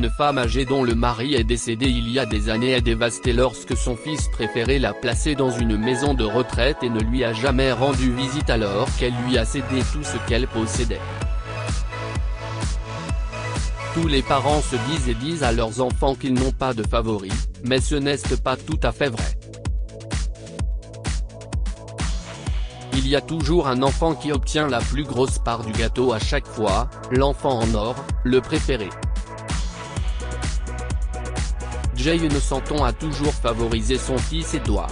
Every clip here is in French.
Une femme âgée dont le mari est décédé il y a des années est dévastée lorsque son fils préféré l'a placée dans une maison de retraite et ne lui a jamais rendu visite alors qu'elle lui a cédé tout ce qu'elle possédait. Tous les parents se disent à leurs enfants qu'ils n'ont pas de favoris, mais ce n'est pas tout à fait vrai. Il y a toujours un enfant qui obtient la plus grosse part du gâteau à chaque fois, l'enfant en or, le préféré. Jane Stanton a toujours favorisé son fils Edward.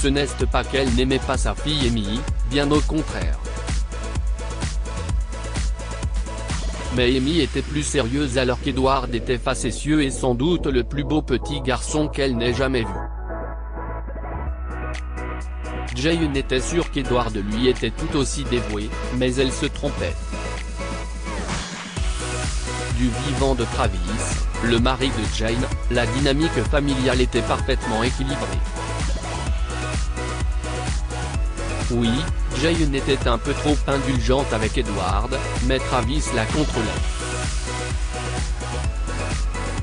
Ce n'est pas qu'elle n'aimait pas sa fille Amy, bien au contraire. Mais Amy était plus sérieuse alors qu'Edward était facétieux et sans doute le plus beau petit garçon qu'elle n'ait jamais vu. Jane était sûre qu'Edward lui était tout aussi dévoué, mais elle se trompait. Du vivant de Travis, le mari de Jane, la dynamique familiale était parfaitement équilibrée. Oui, Jane était un peu trop indulgente avec Edward, mais Travis la contrôlait.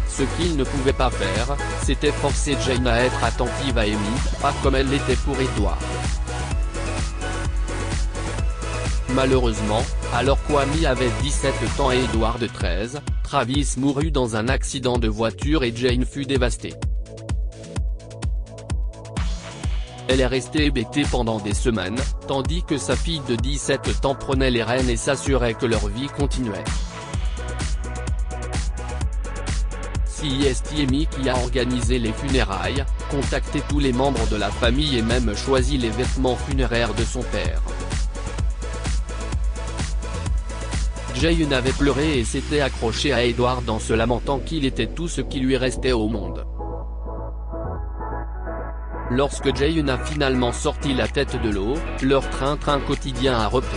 Ce qu'il ne pouvait pas faire, c'était forcer Jane à être attentive à Amy, pas comme elle l'était pour Edward. Malheureusement, alors qu'Amy avait 17 ans et Edward 13, Travis mourut dans un accident de voiture et Jane fut dévastée. Elle est restée hébétée pendant des semaines, tandis que sa fille de 17 ans prenait les rênes et s'assurait que leur vie continuait. C'est Amy qui a organisé les funérailles, contacté tous les membres de la famille et même choisi les vêtements funéraires de son père. Jane avait pleuré et s'était accrochée à Edward en se lamentant qu'il était tout ce qui lui restait au monde. Lorsque Jane a finalement sorti la tête de l'eau, leur train-train quotidien a repris.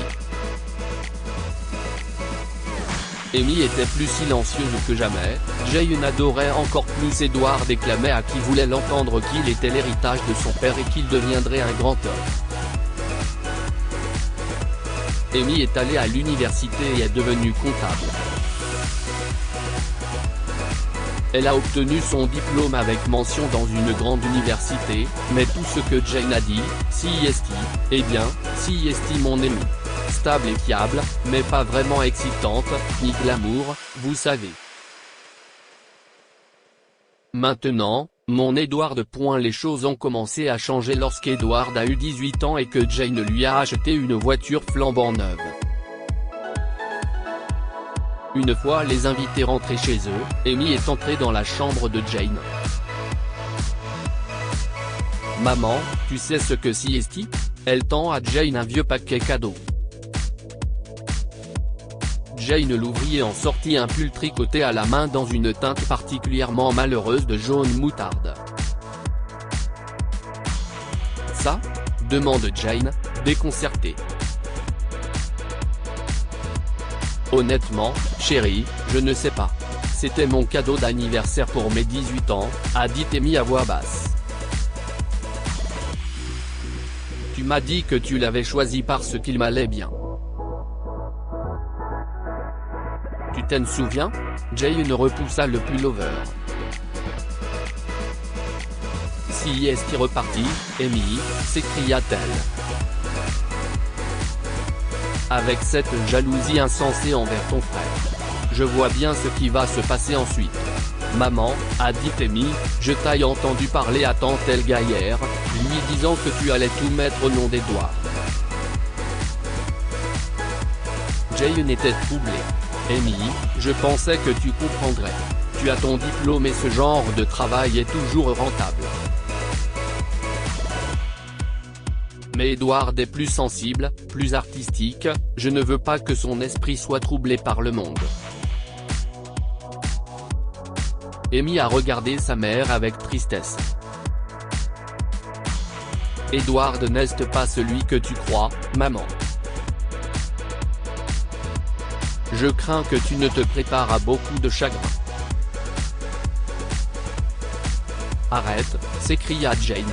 Amy était plus silencieuse que jamais, Jane adorait encore plus Edward et clamait à qui voulait l'entendre qu'il était l'héritage de son père et qu'il deviendrait un grand homme. Amy est allée à l'université et est devenue comptable. Elle a obtenu son diplôme avec mention dans une grande université, mais tout ce que Jane a dit, eh bien, mon Amy. Stable et fiable, mais pas vraiment excitante, ni glamour, vous savez. Maintenant, mon Edward. Les choses ont commencé à changer lorsqu'Edward a eu 18 ans et que Jane lui a acheté une voiture flambant neuve. Une fois les invités rentrés chez eux, Amy est entrée dans la chambre de Jane. « Maman, tu sais ce que c'est ?» Elle tend à Jane un vieux paquet cadeau. Jane l'ouvrit et en sortit un pull tricoté à la main dans une teinte particulièrement malheureuse de jaune moutarde. « Ça ?» demande Jane, déconcertée. « Honnêtement, chérie, je ne sais pas. C'était mon cadeau d'anniversaire pour mes 18 ans, a dit Amy à voix basse. Tu m'as dit que tu l'avais choisi parce qu'il m'allait bien. Tu t'en souviens ? Jane repoussa le pullover. Si est-ce reparti, Amy, s'écria-t-elle. Avec cette jalousie insensée envers ton frère. Je vois bien ce qui va se passer ensuite. Maman, a dit Amy, je t'ai entendu parler à telle gaillère, lui disant que tu allais tout mettre au nom d'Edward. Jane était troublée. Amy, je pensais que tu comprendrais. Tu as ton diplôme et ce genre de travail est toujours rentable. Mais Edward est plus sensible, plus artistique, je ne veux pas que son esprit soit troublé par le monde. Amy a regardé sa mère avec tristesse. Edward n'est pas celui que tu crois, maman. Je crains que tu ne te prépares à beaucoup de chagrin. Arrête, s'écria Jane.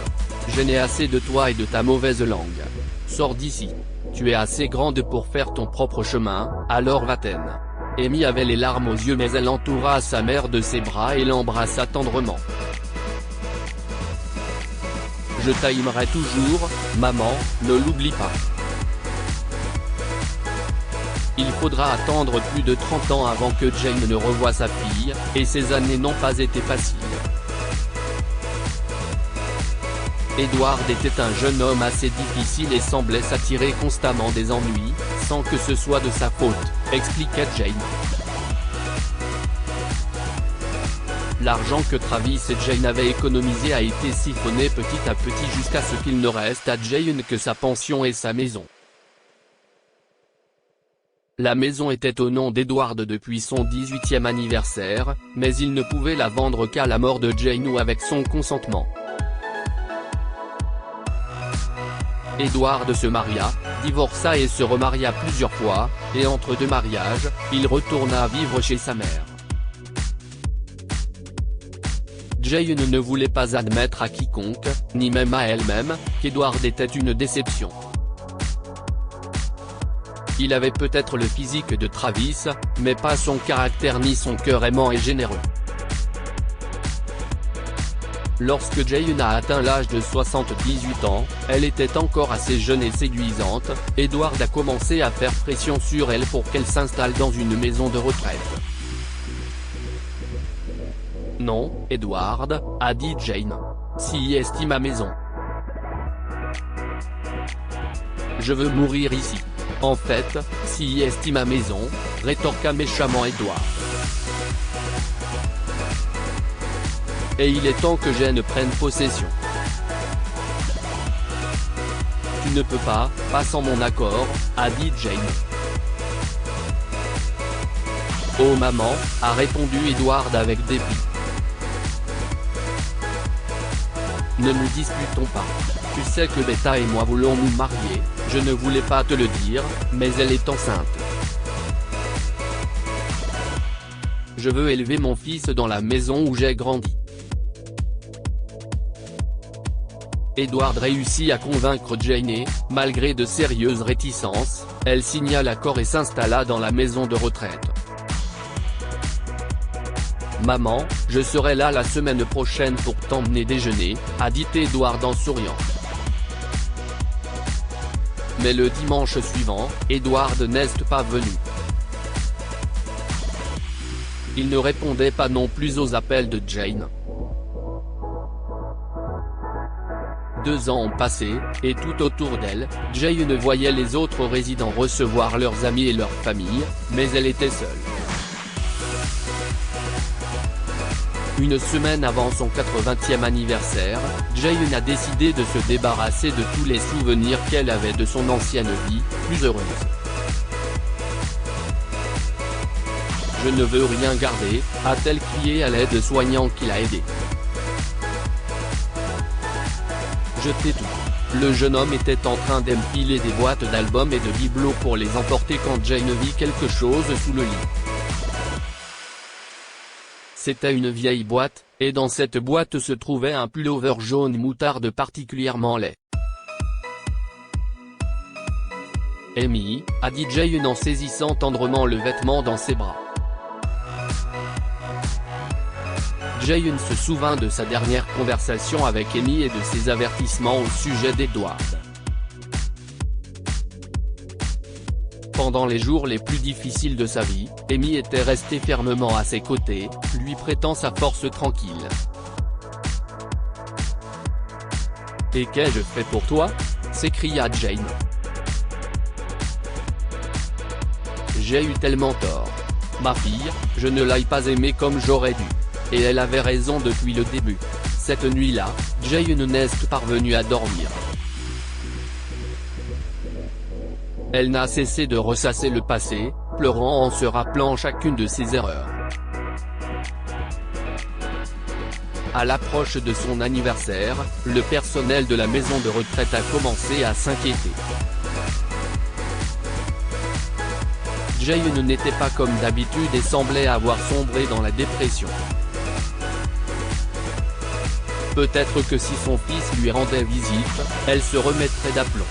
Je n'ai assez de toi et de ta mauvaise langue. Sors d'ici. Tu es assez grande pour faire ton propre chemin, alors va-t'en. Amy avait les larmes aux yeux mais elle entoura sa mère de ses bras et l'embrassa tendrement. « Je t'aimerai toujours, maman, ne l'oublie pas. » Il faudra attendre plus de 30 ans avant que Jane ne revoie sa fille, et ces années n'ont pas été faciles. Edward était un jeune homme assez difficile et semblait s'attirer constamment des ennuis, sans que ce soit de sa faute, expliquait Jane. L'argent que Travis et Jane avaient économisé a été siphonné petit à petit jusqu'à ce qu'il ne reste à Jane que sa pension et sa maison. La maison était au nom d'Edward depuis son 18e anniversaire, mais il ne pouvait la vendre qu'à la mort de Jane ou avec son consentement. Edward se maria, divorça et se remaria plusieurs fois, et entre deux mariages, il retourna vivre chez sa mère. Jane ne voulait pas admettre à quiconque, ni même à elle-même, qu'Edward était une déception. Il avait peut-être le physique de Travis, mais pas son caractère ni son cœur aimant et généreux. Lorsque Jane a atteint l'âge de 78 ans, elle était encore assez jeune et séduisante. Edward a commencé à faire pression sur elle pour qu'elle s'installe dans une maison de retraite. « Non, Edward, » a dit Jane. « Si est ma maison. Je veux mourir ici. » « En fait, si est ma maison, » rétorqua méchamment Edward. « Et il est temps que Jane prenne possession. »« Tu ne peux pas sans mon accord, » a dit Jane. « Oh maman, » a répondu Edward avec dépit. « Ne nous disputons pas. Tu sais que Beta et moi voulons nous marier, je ne voulais pas te le dire, mais elle est enceinte. Je veux élever mon fils dans la maison où j'ai grandi. » Edward réussit à convaincre Jane et, malgré de sérieuses réticences, elle signa l'accord et s'installa dans la maison de retraite. « Maman, je serai là la semaine prochaine pour t'emmener déjeuner, » a dit Edward en souriant. Mais le dimanche suivant, Edward n'est pas venu. Il ne répondait pas non plus aux appels de Jane. 2 ans ont passé, et tout autour d'elle, Jane voyait les autres résidents recevoir leurs amis et leurs familles, mais elle était seule. Une semaine avant son 80e anniversaire, Jane a décidé de se débarrasser de tous les souvenirs qu'elle avait de son ancienne vie, plus heureuse. « Je ne veux rien garder », a-t-elle crié à l'aide-soignant qui l'a aidée. « Je t'ai tout. » Le jeune homme était en train d'empiler des boîtes d'albums et de bibelots pour les emporter quand Jane vit quelque chose sous le lit. C'était une vieille boîte, et dans cette boîte se trouvait un pullover jaune moutarde particulièrement laid. « Amy », a dit Jane en saisissant tendrement le vêtement dans ses bras. Jane se souvint de sa dernière conversation avec Amy et de ses avertissements au sujet d'Edward. Pendant les jours les plus difficiles de sa vie, Amy était restée fermement à ses côtés, lui prêtant sa force tranquille. « Et qu'ai-je fait pour toi ?» s'écria Jane. « J'ai eu tellement tort. Ma fille, je ne l'ai pas aimée comme j'aurais dû. Et elle avait raison depuis le début. » Cette nuit-là, Jane n'est parvenue à dormir. Elle n'a cessé de ressasser le passé, pleurant en se rappelant chacune de ses erreurs. À l'approche de son anniversaire, le personnel de la maison de retraite a commencé à s'inquiéter. Jane n'était pas comme d'habitude et semblait avoir sombré dans la dépression. Peut-être que si son fils lui rendait visite, elle se remettrait d'aplomb.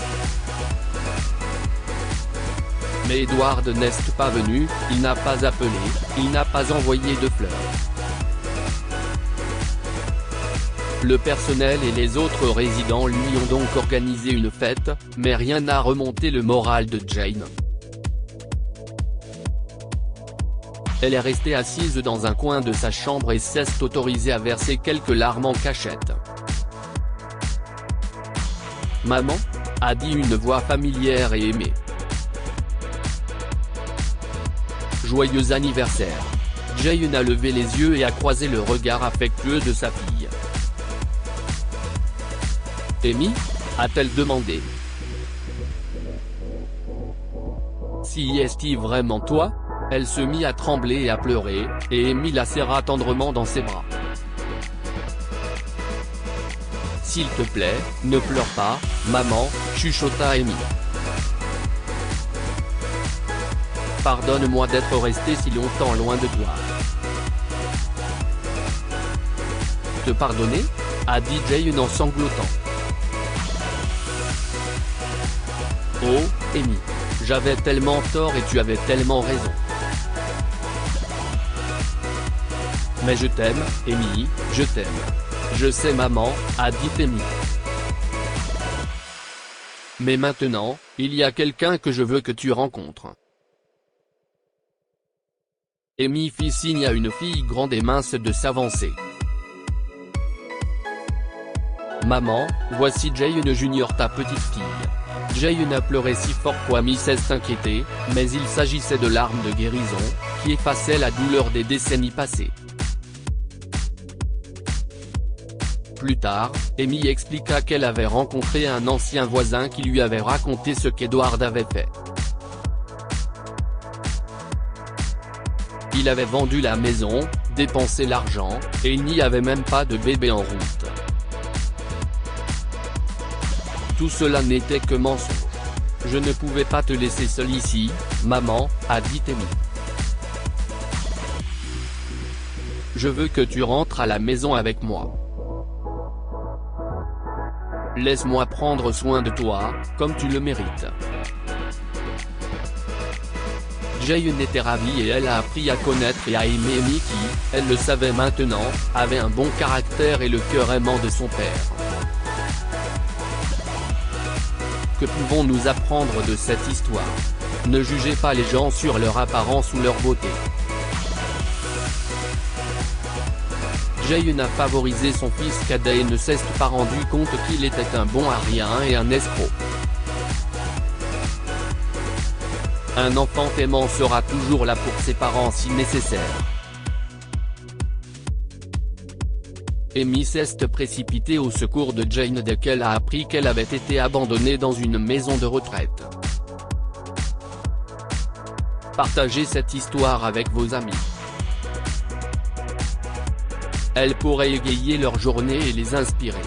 Mais Edward n'est pas venu, il n'a pas appelé, il n'a pas envoyé de fleurs. Le personnel et les autres résidents lui ont donc organisé une fête, mais rien n'a remonté le moral de Jane. Elle est restée assise dans un coin de sa chambre et s'est autorisée à verser quelques larmes en cachette. « Maman ?» a dit une voix familière et aimée. « Joyeux anniversaire !» Jane a levé les yeux et a croisé le regard affectueux de sa fille. « Amy ?» a-t-elle demandé. « Si est-il vraiment toi ?» Elle se mit à trembler et à pleurer, et Amy la serra tendrement dans ses bras. « S'il te plaît, ne pleure pas, maman, » chuchota Amy. « Pardonne-moi d'être resté si longtemps loin de toi. »« Te pardonner ?» a dit Jane en sanglotant. « Oh, Amy. J'avais tellement tort et tu avais tellement raison. » « Mais je t'aime, Amy, je t'aime. Je sais maman, » a dit Amy. « Mais maintenant, il y a quelqu'un que je veux que tu rencontres. » Amy fit signe à une fille grande et mince de s'avancer. « Maman, voici Jane Junior, ta petite fille. » Jane a pleuré si fort qu'Amy s'est inquiétée, mais il s'agissait de larmes de guérison, qui effaçaient la douleur des décennies passées. Plus tard, Amy expliqua qu'elle avait rencontré un ancien voisin qui lui avait raconté ce qu'Edward avait fait. Il avait vendu la maison, dépensé l'argent, et il n'y avait même pas de bébé en route. Tout cela n'était que mensonge. « Je ne pouvais pas te laisser seule ici, maman, » a dit Amy. « Je veux que tu rentres à la maison avec moi. Laisse-moi prendre soin de toi, comme tu le mérites. » Jane était ravie et elle a appris à connaître et à aimer Amy qui, elle le savait maintenant, avait un bon caractère et le cœur aimant de son père. Que pouvons-nous apprendre de cette histoire? Ne jugez pas les gens sur leur apparence ou leur beauté. Jane a favorisé son fils cadet et ne s'est pas rendu compte qu'il était un bon à rien et un escroc. Un enfant aimant sera toujours là pour ses parents si nécessaire. Amy s'est précipitée au secours de Jane dès qu'elle a appris qu'elle avait été abandonnée dans une maison de retraite. Partagez cette histoire avec vos amis. Elle pourrait égayer leur journée et les inspirer.